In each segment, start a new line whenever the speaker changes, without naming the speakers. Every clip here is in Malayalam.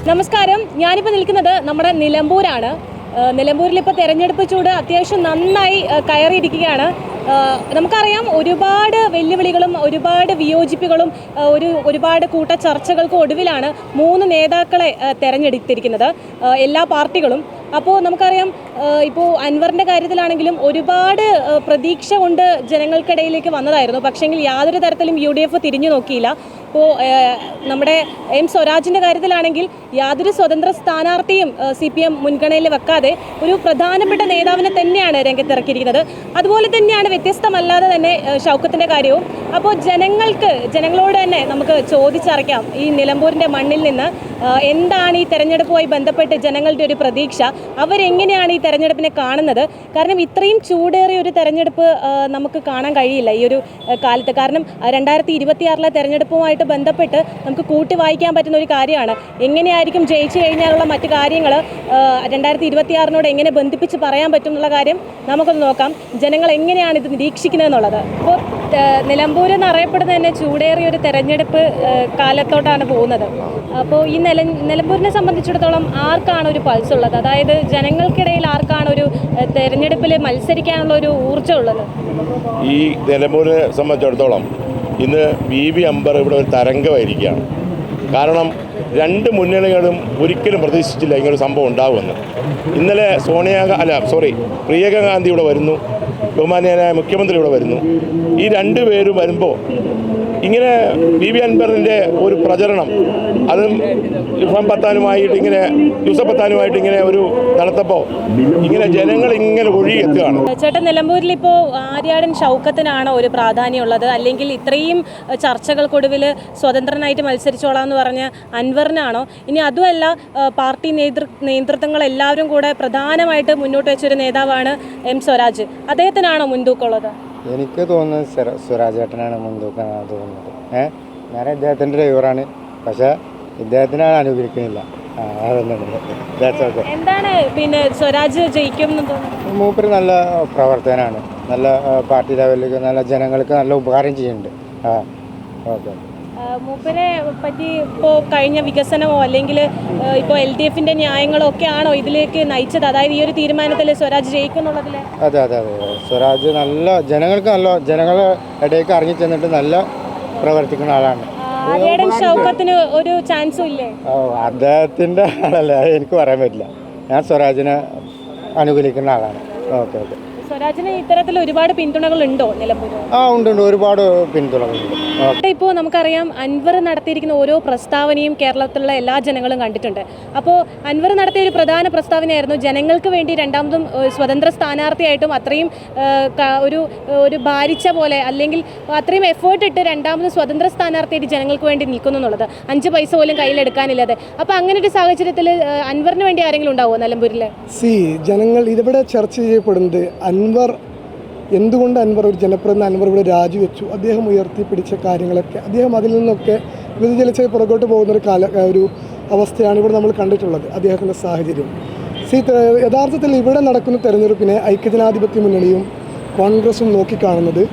നമസ്കാരം. ഞാനിപ്പോൾ നിൽക്കുന്നത് നമ്മുടെ നിലമ്പൂരാണ്. നിലമ്പൂരിൽ ഇപ്പോൾ തെരഞ്ഞെടുപ്പ് ചൂട് അത്യാവശ്യം നന്നായി കയറിയിരിക്കുകയാണ്. നമുക്കറിയാം, ഒരുപാട് വെല്ലുവിളികളും ഒരുപാട് വിയോജിപ്പുകളും ഒരുപാട് കൂട്ടച്ചർച്ചകൾക്കും ഒടുവിലാണ് 3 നേതാക്കളെ തെരഞ്ഞെടുത്തിരിക്കുന്നത്, എല്ലാ പാർട്ടികളും. അപ്പോൾ നമുക്കറിയാം, ഇപ്പോൾ അൻവറിൻ്റെ കാര്യത്തിലാണെങ്കിലും ഒരുപാട് പ്രതീക്ഷ കൊണ്ട് ജനങ്ങൾക്കിടയിലേക്ക് വന്നതായിരുന്നു. പക്ഷേങ്കിൽ യാതൊരു തരത്തിലും UDF തിരിഞ്ഞു നോക്കിയില്ല. ഇപ്പോൾ നമ്മുടെ സ്വരാജിൻ്റെ കാര്യത്തിലാണെങ്കിൽ യാതൊരു സ്വതന്ത്ര സ്ഥാനാർത്ഥിയും CPM മുൻഗണനയിൽ വെക്കാതെ ഒരു പ്രധാനപ്പെട്ട നേതാവിനെ തന്നെയാണ് രംഗത്തിറക്കിയിരിക്കുന്നത്. അതുപോലെ തന്നെയാണ് വ്യത്യസ്തമല്ലാതെ തന്നെ ഷൗക്കത്തിൻ്റെ കാര്യവും. അപ്പോൾ ജനങ്ങളോട് തന്നെ നമുക്ക് ചോദിച്ചറിയാം, ഈ നിലമ്പൂരിൻ്റെ മണ്ണിൽ നിന്ന് എന്താണ് ഈ തെരഞ്ഞെടുപ്പുമായി ബന്ധപ്പെട്ട് ജനങ്ങളുടെ ഒരു പ്രതീക്ഷ, അവരെങ്ങനെയാണ് ഈ തെരഞ്ഞെടുപ്പിനെ കാണുന്നത്. കാരണം ഇത്രയും ചൂടേറിയ ഒരു തെരഞ്ഞെടുപ്പ് നമുക്ക് കാണാൻ കഴിയില്ല ഈ ഒരു കാലത്ത്. കാരണം 2026 തെരഞ്ഞെടുപ്പുമായിട്ട് ബന്ധപ്പെട്ട് നമുക്ക് കൂട്ടി വായിക്കാൻ പറ്റുന്ന ഒരു കാര്യമാണ്. എങ്ങനെയായിരിക്കും ജയിച്ചു കഴിഞ്ഞാലുള്ള മറ്റു കാര്യങ്ങൾ 2026 എങ്ങനെ ബന്ധിപ്പിച്ച് പറയാൻ പറ്റും എന്നുള്ള കാര്യം നമുക്കൊന്ന് നോക്കാം. ജനങ്ങൾ എങ്ങനെയാണ് ഇത് നിരീക്ഷിക്കുന്നതെന്നുള്ളത്. അപ്പോൾ നിലമ്പൂർ എന്നറിയപ്പെടുന്ന തന്നെ ചൂടേറിയ ഒരു തെരഞ്ഞെടുപ്പ് കാലത്തോട്ടാണ് പോകുന്നത്. അപ്പോൾ ഈ നിലമ്പൂരിനെ സംബന്ധിച്ചിടത്തോളം ആർക്കാണ് ഒരു പൾസ് ഉള്ളത്? അതായത് ജനങ്ങൾക്കിടയിൽ ആർക്കാണ് ഒരു തെരഞ്ഞെടുപ്പിൽ മത്സരിക്കാനുള്ള ഒരു ഊർജ്ജം ഉള്ളത്?
ഈ നിലമ്പൂരിനെ സംബന്ധിച്ചിടത്തോളം ഇന്ന് VV അൻവർ ഇവിടെ ഒരു തരംഗമായിരിക്കുകയാണ്. കാരണം 2 മുന്നണികളും ഒരിക്കലും പ്രതീക്ഷിച്ചില്ല ഇങ്ങനൊരു സംഭവം ഉണ്ടാകുമെന്ന്. ഇന്നലെ പ്രിയങ്ക ഗാന്ധി ഇവിടെ വരുന്നു, ബഹുമാന്യനായ മുഖ്യമന്ത്രി ഇവിടെ വരുന്നു. ഈ 2 പേരും വരുമ്പോൾ ഇങ്ങനെ VV അൻവറിൻ്റെ ഒരു പ്രചരണം, അതും യൂസഫ് പത്താനുമായിട്ട് ഇങ്ങനെ ഒരു നടത്തപ്പോൾ ഇങ്ങനെ ജനങ്ങൾ ഇങ്ങനെ ഒഴുകിയെത്തുകയാണ്.
ചേട്ടൻ, നിലമ്പൂരിൽ ഇപ്പോൾ ആര്യാടൻ ഷൗക്കത്തിനാണോ ഒരു പ്രാധാന്യമുള്ളത്, അല്ലെങ്കിൽ ഇത്രയും ചർച്ചകൾക്കൊടുവിൽ സ്വതന്ത്രനായിട്ട് മത്സരിച്ചോളാം എന്ന് പറഞ്ഞ അൻവറിനാണോ? ഇനി അതുമല്ല, പാർട്ടി നേതൃത്വങ്ങളെല്ലാവരും കൂടെ പ്രധാനമായിട്ട് മുന്നോട്ട് വെച്ചൊരു നേതാവാണ് സ്വരാജ്, അദ്ദേഹത്തിനാണോ മുൻതൂക്കമുള്ളത്?
എനിക്ക് തോന്നുന്നത് സ്വരാജ് ഏട്ടനാണ് മുൻതൂക്കമാണ് തോന്നുന്നത്. ഞാൻ ഇദ്ദേഹത്തിൻ്റെ ഡ്രൈവറാണ്, പക്ഷേ ഇദ്ദേഹത്തിനാണ് അനുകരിക്കുന്നില്ല.
എന്താണ് പിന്നെ സ്വരാജ് ജയിക്കും എന്ന് തോന്നുന്നു?
മൂപ്പര് നല്ല പ്രവർത്തകനാണ്, നല്ല പാർട്ടി ലെവലിലേക്ക് നല്ല ജനങ്ങൾക്ക് നല്ല ഉപകാരം ചെയ്യുന്നുണ്ട്. ഓക്കെ.
മൂപ്പരെ പറ്റി ഇപ്പോൾ കഴിഞ്ഞ വികസനമോ അല്ലെങ്കിൽ ഇപ്പോൾ LDFൻ്റെ ന്യായങ്ങളോ ഒക്കെ ആണോ ഇതിലേക്ക് നയിച്ചത്? അതായത് ഈ ഒരു തീരുമാനത്തിൽ സ്വരാജ് ജയിക്കും എന്നുള്ളതിൽ?
അതെ. സ്വരാജ് നല്ല ജനങ്ങളുടെ ഇടയ്ക്ക് ഇറങ്ങി ചെന്നിട്ട് നല്ല പ്രവർത്തിക്കുന്ന ആളാണ്.
ആര്യാടൻ ഷൗക്കത്തിന് ഒരു ചാൻസും ഇല്ലേ?
അദ്ദേഹത്തിൻ്റെ ആളല്ലേ, എനിക്ക് പറയാൻ പറ്റില്ല. ഞാൻ സ്വരാജിനെ അനുകൂലിക്കുന്ന ആളാണ്. ഓക്കെ.
സ്വരാജിന് ഇത്തരത്തിൽ ഒരുപാട് പിന്തുണകൾ ഉണ്ടോ നിലമ്പൂർ?
ഉണ്ട്, ഒരുപാട് പിന്തുണകളുണ്ട്.
ഇപ്പോൾ നമുക്കറിയാം, അൻവർ നടത്തിയിരിക്കുന്ന ഓരോ പ്രസ്താവനയും കേരളത്തിലുള്ള എല്ലാ ജനങ്ങളും കണ്ടിട്ടുണ്ട്. അപ്പോൾ അൻവർ നടത്തിയ ഒരു പ്രധാന പ്രസ്താവനയായിരുന്നു ജനങ്ങൾക്ക് വേണ്ടി രണ്ടാമതും സ്വതന്ത്ര സ്ഥാനാർത്ഥിയായിട്ടും അത്രയും ഒരു ഭാരിച്ച പോലെ, അല്ലെങ്കിൽ അത്രയും എഫേർട്ട് ഇട്ട് രണ്ടാമതും സ്വതന്ത്ര സ്ഥാനാർത്ഥിയായിട്ട് ജനങ്ങൾക്ക് വേണ്ടി നിൽക്കുന്നു എന്നുള്ളത്, 5 പൈസ പോലും കയ്യിലെടുക്കാനില്ലാതെ. അപ്പോൾ അങ്ങനെ ഒരു സാഹചര്യത്തിൽ അൻവറിന് വേണ്ടി ആരെങ്കിലും ഉണ്ടാവുമോ നിലമ്പൂരിൽ?
ജനങ്ങൾ ഇതിവിടെ ചർച്ച ചെയ്യപ്പെടുന്നത് എന്തുകൊണ്ട് അൻവർ ഒരു ജനപ്രതിനിധി, അൻവർ ഇവിടെ രാജിവെച്ചു, അദ്ദേഹം ഉയർത്തിപ്പിടിച്ച കാര്യങ്ങളൊക്കെ, അദ്ദേഹം അതിൽ നിന്നൊക്കെ വ്യതിചലിച്ച് പുറകോട്ട് പോകുന്ന ഒരു അവസ്ഥയാണ് ഇവിടെ നമ്മൾ കണ്ടിട്ടുള്ളത്. അദ്ദേഹത്തിൻ്റെ സാഹചര്യം യഥാർത്ഥത്തിൽ ഇവിടെ നടക്കുന്ന തെരഞ്ഞെടുപ്പിനെ ഐക്യജനാധിപത്യ മുന്നണിയും കോൺഗ്രസും നോക്കിക്കാണുന്നത്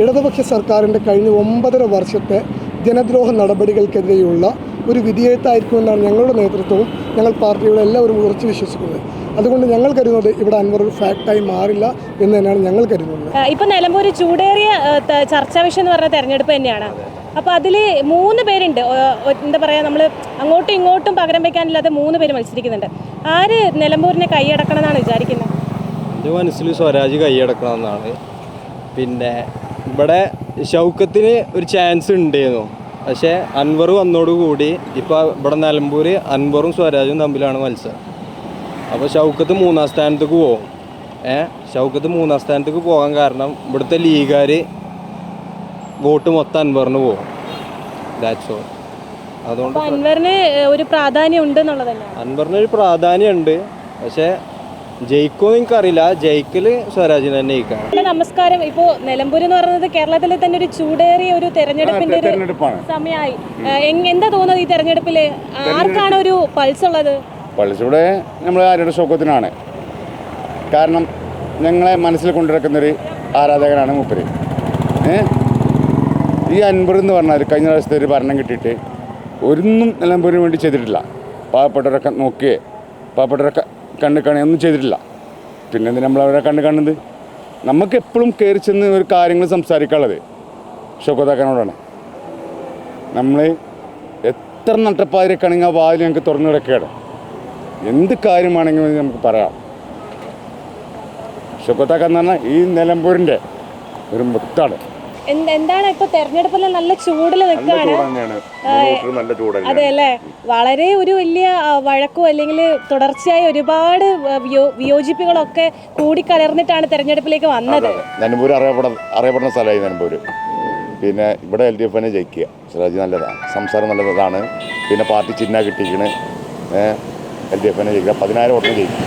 ഇടതുപക്ഷ സർക്കാരിൻ്റെ കഴിഞ്ഞ 9.5 വർഷത്തെ ജനദ്രോഹ നടപടികൾക്കെതിരെയുള്ള ഒരു വിധിയെഴുത്തായിരിക്കുമെന്നാണ് ഞങ്ങളുടെ നേതൃത്വവും ഞങ്ങൾ പാർട്ടിയുടെ എല്ലാവരും ഉറച്ചു വിശ്വസിക്കുന്നത്. അതുകൊണ്ട് ഞങ്ങൾ കരുതുന്നത് ഇവിടെ അൻവർ ഒരു ഫാക്റ്റായി മാറില്ല എന്ന് തന്നെയാണ് ഞങ്ങൾ കരുതുന്നത്.
ഇപ്പം നിലമ്പൂർ ചൂടേറിയ ചർച്ചാ വിഷയം എന്ന് പറഞ്ഞ തെരഞ്ഞെടുപ്പ് തന്നെയാണ്. അപ്പോൾ അതിൽ 3 പേരുണ്ട്. എന്താ പറയുക, നമ്മൾ അങ്ങോട്ടും ഇങ്ങോട്ടും പകരം വയ്ക്കാനില്ലാതെ 3 പേര് മത്സരിക്കുന്നുണ്ട്. ആര് നിലമ്പൂരിനെ കൈയടക്കണം എന്നാണ് വിചാരിക്കുന്നത്?
എൻ്റെ മനസ്സിൽ സ്വരാജ് കൈയടക്കണമെന്നാണ്. പിന്നെ ഇവിടെ ഷൗക്കത്തിന് ഒരു ചാൻസ് ഉണ്ടായിരുന്നു, പക്ഷേ അൻവർ വന്നോടുകൂടി ഇപ്പോൾ ഇവിടെ നിലമ്പൂർ അൻവറും സ്വരാജും തമ്മിലാണ് മത്സരം. അപ്പോൾ ഷൗക്കത്ത് 3-ാം സ്ഥാനത്തേക്ക് പോകും. ഷൗക്കത്ത് 3-ാം സ്ഥാനത്തേക്ക് പോകാൻ കാരണം ഇവിടുത്തെ ലീഗുകാർ വോട്ട് മൊത്തം അൻവറിന് പോകും. That's all. അതുകൊണ്ട്
അൻവറിന് ഒരു പ്രാധാന്യം ഉണ്ട് എന്നുള്ളതല്ല.
അൻവറിനൊരു പ്രാധാന്യമുണ്ട്, പക്ഷേ ജയിക്കുമെന്ന് എനിക്കറിയില്ല. ജയിക്കൽ സ്വരാജിന് തന്നെ ജയിക്കാം.
നമസ്കാരം. ഇപ്പോൾ നിലമ്പൂർ എന്ന് പറയുന്നത് കേരളത്തിലെ തന്നെ ഒരു ചൂടേറിയ ഒരു തെരഞ്ഞെടുപ്പിന്റെ ഒരു സമയമായി. എന്താ തോന്നുന്നത് ഈ തെരഞ്ഞെടുപ്പിൽ ആർക്കാണ് ഒരു പൾസ് ഉള്ളത്?
പൾസിവിടെ നമ്മൾ ആര്യാടൻ ഷൗക്കത്തിനാണ്. കാരണം ഞങ്ങളെ മനസ്സിൽ കൊണ്ടുനടക്കുന്നൊരു ആരാധകനാണ് മൂപ്പര്. ഈ അൻവർ എന്ന് പറഞ്ഞാൽ കഴിഞ്ഞ പ്രാവശ്യത്തെ ഒരു ഭരണം കിട്ടിയിട്ട് ഒന്നും നിലമ്പൂരിന് വേണ്ടി ചെയ്തിട്ടില്ല.
പാവപ്പെട്ടവരൊക്കെ നോക്കുകയെ പാവപ്പെട്ടവരൊക്കെ കണ്ണ് കാണുകയൊന്നും ചെയ്തിട്ടില്ല. പിന്നെ എന്തിനാ നമ്മളവരെ കണ്ണ് കാണുന്നത്? നമുക്ക് എപ്പോഴും കയറി ചെന്ന് ഒരു കാര്യങ്ങൾ സംസാരിക്കാനുള്ളത് ഷൗക്കത്താക്കാനോടാണ്. നമ്മൾ എത്ര നട്ടപ്പാതിരക്കാണെങ്കിൽ ആ വാതിൽ ഞങ്ങൾക്ക് തുറന്നു കിടക്കുകയാണ്. എന്ത് കാര്യമാണെങ്കിലും നമുക്ക് പറയാം. ഷൗക്കത്താക്ക എന്ന് പറഞ്ഞാൽ ഈ നിലമ്പൂരിൻ്റെ ഒരു മുത്താണ്.
എന്താണ് ഇപ്പൊ തെരഞ്ഞെടുപ്പിൽ നല്ല ചൂടിൽ നിൽക്കുകയാണ്. അതെ അല്ലേ, വളരെ ഒരു വലിയ വഴക്കോ അല്ലെങ്കിൽ തുടർച്ചയായി ഒരുപാട് വിയോജിപ്പുകളൊക്കെ കൂടിക്കലർന്നിട്ടാണ് തെരഞ്ഞെടുപ്പിലേക്ക് വന്നത്.
നിലമ്പൂർ അറിയപ്പെടുന്ന സ്ഥലമായി നിലമ്പൂർ. പിന്നെ ഇവിടെ LDF തന്നെ ജയിക്കുക. സിറാജ് നല്ലതാണ്, സംസാരം നല്ലതാണ്. പിന്നെ പാർട്ടി ചിഹ്ന കിട്ടിയിരിക്കണ്. LDF തന്നെ ജയിക്കുക. 10,000 വോട്ടിന് ജയിക്കും.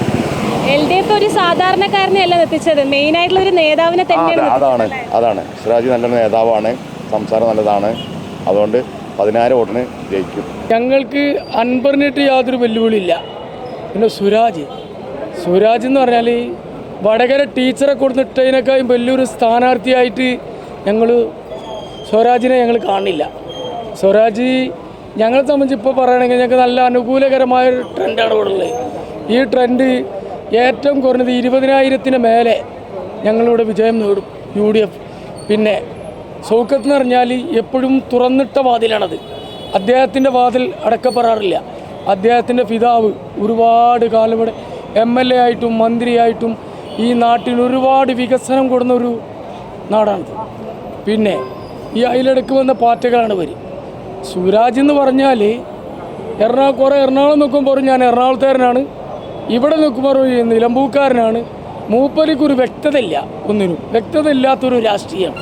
LDF ഒരു സാധാരണക്കാരനെ അല്ല എത്തിച്ചത്, മെയിൻ ആയിട്ടുള്ള ഒരു നേതാവിനെ തന്നെയാണ്.
അതാണ് സിറാജ് നല്ല നേതാവാണ്, സംസാരം നല്ലതാണ്. അതുകൊണ്ട് 10,000 വോട്ടിന് ജയിക്കും.
ഞങ്ങൾക്ക് അൻവറിനിട്ട് യാതൊരു വെല്ലുവിളിയില്ല. പിന്നെ സുരാജ് എന്ന് പറഞ്ഞാൽ വടകര ടീച്ചറെ കൊടുത്തിട്ടതിനേക്കാളും വലിയൊരു സ്ഥാനാർത്ഥിയായിട്ട് ഞങ്ങൾ സ്വരാജിനെ ഞങ്ങൾ കാണില്ല. സ്വരാജ് ഞങ്ങളെ സംബന്ധിച്ച് ഇപ്പോൾ പറയുകയാണെങ്കിൽ ഞങ്ങൾക്ക് നല്ല അനുകൂലകരമായ ഒരു ട്രെൻഡാണ് ഇവിടെ ഉള്ളത്. ഈ ട്രെൻഡ് ഏറ്റവും കുറഞ്ഞത് 20,000-ന് മേലെ ഞങ്ങളിവിടെ വിജയം നേടും UDF. പിന്നെ ഷൗക്കത്ത് എന്ന് പറഞ്ഞാൽ എപ്പോഴും തുറന്നിട്ട വാതിലാണത്. അദ്ദേഹത്തിൻ്റെ വാതിൽ അടക്കപ്പെടാറില്ല. അദ്ദേഹത്തിൻ്റെ പിതാവ് ഒരുപാട് കാലം ഇവിടെ MLA ആയിട്ടും മന്ത്രിയായിട്ടും ഈ നാട്ടിൽ ഒരുപാട് വികസനം കൊടുന്ന ഒരു നാടാണിത്. പിന്നെ ഈ അതിലിടയ്ക്ക് വന്ന പാർട്ടികളാണ് ഇവർ. സുരാജ് എന്ന് പറഞ്ഞാൽ എറണാകുളം നിൽക്കുമ്പോൾ ഞാൻ എറണാകുളത്തുകാരനാണ്, ഇവിടെ നിൽക്കുമ്പോൾ നിലമ്പൂക്കാരനാണ്. മൂപ്പരിക്കൊരു വ്യക്തതയില്ല, ഒന്നിനും വ്യക്തത ഇല്ലാത്തൊരു രാഷ്ട്രീയം.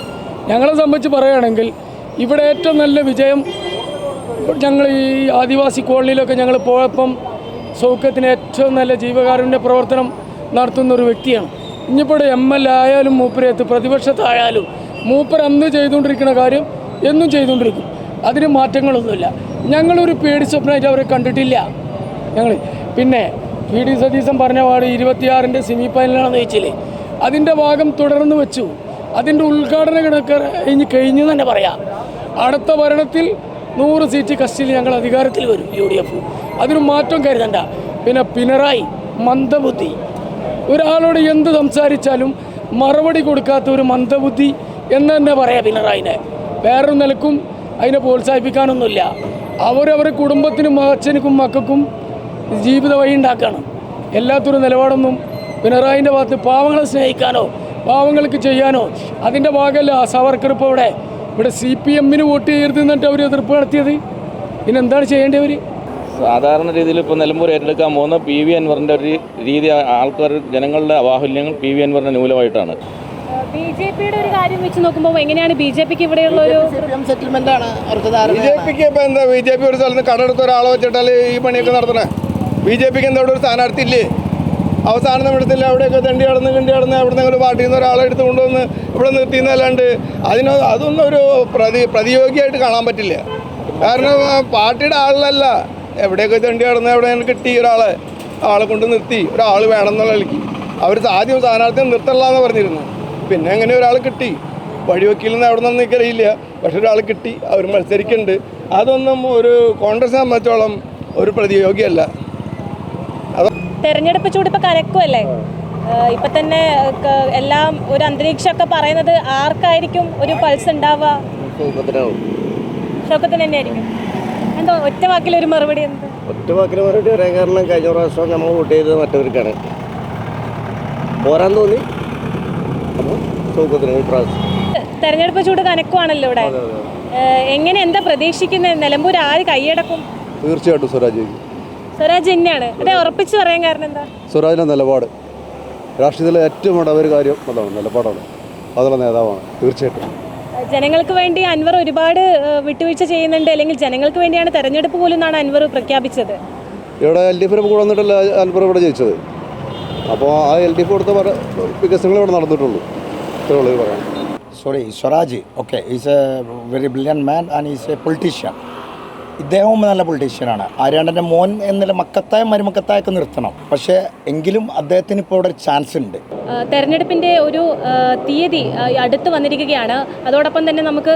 ഞങ്ങളെ സംബന്ധിച്ച് പറയുകയാണെങ്കിൽ ഇവിടെ ഏറ്റവും നല്ല വിജയം ഞങ്ങൾ ഈ ആദിവാസി കോളനിയിലൊക്കെ ഞങ്ങൾ പോയപ്പം ഷൗക്കത്തിന് ഏറ്റവും നല്ല ജീവകാരുണ്യ പ്രവർത്തനം നടത്തുന്ന ഒരു വ്യക്തിയാണ്. ഇനിയിപ്പോൾ MLA ആയാലും മൂപ്പരത്ത് പ്രതിപക്ഷത്തായാലും മൂപ്പർ അന്ന് ചെയ്തുകൊണ്ടിരിക്കുന്ന കാര്യം എന്നും ചെയ്തുകൊണ്ടിരിക്കും. അതിന് മാറ്റങ്ങളൊന്നുമില്ല. ഞങ്ങളൊരു പേടി സ്വപ്നമായിട്ട് അവരെ കണ്ടിട്ടില്ല ഞങ്ങൾ. പിന്നെ PD സതീശൻ പറഞ്ഞ പാട് 26-ൻ്റെ സെമി ഫൈനലാണെന്ന് ചോദിച്ചില്ലേ, അതിൻ്റെ ഭാഗം തുടർന്ന് വെച്ചു. അതിൻ്റെ ഉദ്ഘാടന കഴിഞ്ഞു തന്നെ പറയാം. അടുത്ത ഭരണത്തിൽ 100 സീറ്റ് കസ്റ്റഡിയിൽ ഞങ്ങൾ അധികാരത്തിൽ വരും UDF. അതിന് മാറ്റം കരുതണ്ട. പിന്നെ പിണറായി മന്ദബുദ്ധി, ഒരാളോട് എന്ത് സംസാരിച്ചാലും മറുപടി കൊടുക്കാത്ത ഒരു മന്ദബുദ്ധി എന്ന് തന്നെ പറയാം പിണറായിനെ. വേറൊരു നിലക്കും അതിനെ പ്രോത്സാഹിപ്പിക്കാനൊന്നുമില്ല. അവരവരുടെ കുടുംബത്തിനും അച്ഛനും മക്കൾക്കും ജീവിത വഴി ഉണ്ടാക്കണം. എല്ലാത്തൊരു നിലപാടൊന്നും പിണറായിൻ്റെ ഭാഗത്ത് പാവങ്ങളെ സ്നേഹിക്കാനോ പാവങ്ങൾക്ക് ചെയ്യാനോ അതിൻ്റെ ഭാഗമല്ല. സവർക്കർ ഇപ്പോൾ ഇവിടെ CPM-ന് വോട്ട് ചെയ്തിരുന്നിട്ട് അവർ എതിർപ്പ് നടത്തിയത്. പിന്നെ എന്താണ് ചെയ്യേണ്ടവർ?
സാധാരണ രീതിയിൽ ഇപ്പോൾ നിലമ്പൂർ ഏറ്റെടുക്കാൻ പോകുന്ന PV അൻവറിൻ്റെ ഒരു രീതി, ആൾക്കാർ ജനങ്ങളുടെ അവാഹുല്യങ്ങൾ PV അൻവറിൻ്റെ ന്യൂനമായിട്ടാണ്.
BJP-യുടെ ഒരു കാര്യം വെച്ച് നോക്കുമ്പോൾ എങ്ങനെയാണ് BJP-ക്ക് ഇവിടെയുള്ള ഒരു
സെറ്റിൽമെന്റ് ആണ് അവർക്ക്
BJP-ക്ക് ഇപ്പം എന്താ, BJP ഒരു സ്ഥലത്ത് കടമെടുത്ത ഒരാളെ വെച്ചിട്ടാൽ ഈ പണിയൊക്കെ നടത്തണേ. BJP-ക്ക് എന്താ ഇവിടെ ഒരു സ്ഥാനാർത്ഥി ഇല്ലേ? അവസാന നിമിഷത്തിൽ അവിടെയൊക്കെ തണ്ടി കടന്ന് അവിടെ നിന്ന് പാർട്ടിയിൽ നിന്ന് ഒരാളെ എടുത്ത് കൊണ്ടുവന്ന് ഇവിടെ നിർത്തിയെന്നല്ലാണ്ട് അതൊന്നും ഒരു പ്രതിയോഗിയായിട്ട് കാണാൻ പറ്റില്ല. കാരണം പാർട്ടിയുടെ ആളിലല്ല, എവിടെയൊക്കെ തണ്ടി കടന്ന് എവിടെ കിട്ടി ആളെ കൊണ്ട് നിർത്തി. ഒരാൾ വേണമെന്നുള്ള കളിക്ക് അവർ ആദ്യം സ്ഥാനാർത്ഥിയെ നിർത്തല്ലാന്ന് പറഞ്ഞിരുന്നു. പിന്നെ എങ്ങനെ ഒരാൾ കിട്ടി? വഴിവെക്കിൽ നിന്ന് എവിടെ നിന്നൊന്നും എനിക്കറിയില്ല, പക്ഷെ ഒരാൾ കിട്ടി, അവർ മത്സരിക്കുന്നുണ്ട്. അതൊന്നും ഒരു കോൺഗ്രസിനെ സംബന്ധിച്ചോളം ഒരു പ്രതിയോഗിയല്ല.
തെരഞ്ഞെടുപ്പ് ചൂട് ഇപ്പൊ കലക്കുമല്ലേ, ഇപ്പൊ തന്നെ എല്ലാം ഒരു അന്തരീക്ഷമൊക്കെ പറയുന്നത് ആർക്കായിരിക്കും ഒരു പൾസ് ഉണ്ടാവുക? ഷൗക്കത്തിന് തന്നെ ആയിരിക്കും. എന്തോ ഒറ്റ വാക്കിൽ ഒരു മറുപടി?
ഒറ്റ വാക്കിൽ മറുപടി പറയാൻ കാരണം കഴിഞ്ഞ പ്രാവശ്യം നമ്മൾ വോട്ട് ചെയ്തത് മറ്റവർക്കാണ്, പോരാൻ തോന്നി.
തെരഞ്ഞെടുപ്പ് ചൂട് കനക്കുവാണല്ലോ ഇവിടെ. എങ്ങനെ എന്താ പ്രതീക്ഷിക്കുന്നത്? നിലമ്പൂർ ആര് കൈയടക്കും?
തീർച്ചയായിട്ടും
സ്വരാജ് തന്നെയാണ്. അതെ, ഉറപ്പിച്ച് പറയാൻ കാരണം എന്താ?
സ്വരാജിൻ്റെ നിലപാട് രാഷ്ട്രീയത്തിലെ ഏറ്റവും വേണ്ട ഒരു കാര്യം അതാണ്, നിലപാടാണ്. അതുള്ള നേതാവാണ് തീർച്ചയായിട്ടും.
ജനങ്ങൾക്ക് വേണ്ടി അൻവർ ഒരുപാട് വിട്ടുവീഴ്ച ചെയ്യുന്നുണ്ട്, അല്ലെങ്കിൽ ജനങ്ങൾക്ക് വേണ്ടിയാണ് തെരഞ്ഞെടുപ്പ് പോലും എന്നാണ് അൻവർ പ്രഖ്യാപിച്ചത്.
ഇവിടെ LDF കൂടെ വന്നിട്ടല്ല അൻവർ ഇവിടെ ജയിച്ചത്. അപ്പോൾ ആ LDF കൊടുത്ത വികസനങ്ങൾ ഇവിടെ നടന്നിട്ടുള്ളൂ. ഇത്രയുള്ളൂ പറയാം.
Sorry, Swaraj, okay, he's a very brilliant man and he's a politician.
ഇദ്ദേഹവും നല്ല പൊളിറ്റീഷ്യനാണ്. ആര്യാടൻ്റെ മോൻ എന്നുള്ള മക്കത്തായ മരുമക്കത്തായൊക്കെ നിർത്തണം. പക്ഷേ എങ്കിലും അദ്ദേഹത്തിന് ഇപ്പോൾ ഇവിടെ ഒരു ചാൻസ് ഉണ്ട്.
തെരഞ്ഞെടുപ്പിൻ്റെ ഒരു തീയതി അടുത്ത് വന്നിരിക്കുകയാണ്. അതോടൊപ്പം തന്നെ നമുക്ക്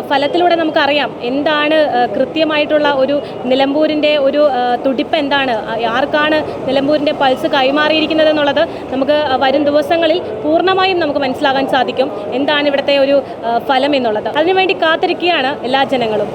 ഫലത്തിലൂടെ നമുക്കറിയാം എന്താണ് കൃത്യമായിട്ടുള്ള ഒരു നിലമ്പൂരിൻ്റെ ഒരു തുടിപ്പ് എന്താണ്, ആർക്കാണ് നിലമ്പൂരിൻ്റെ പൾസ് കൈമാറിയിരിക്കുന്നത് എന്നുള്ളത് നമുക്ക് വരും ദിവസങ്ങളിൽ പൂർണ്ണമായും നമുക്ക് മനസ്സിലാകാൻ സാധിക്കും എന്താണ് ഇവിടുത്തെ ഒരു ഫലം എന്നുള്ളത്. അതിനുവേണ്ടി കാത്തിരിക്കുകയാണ് എല്ലാ ജനങ്ങളും.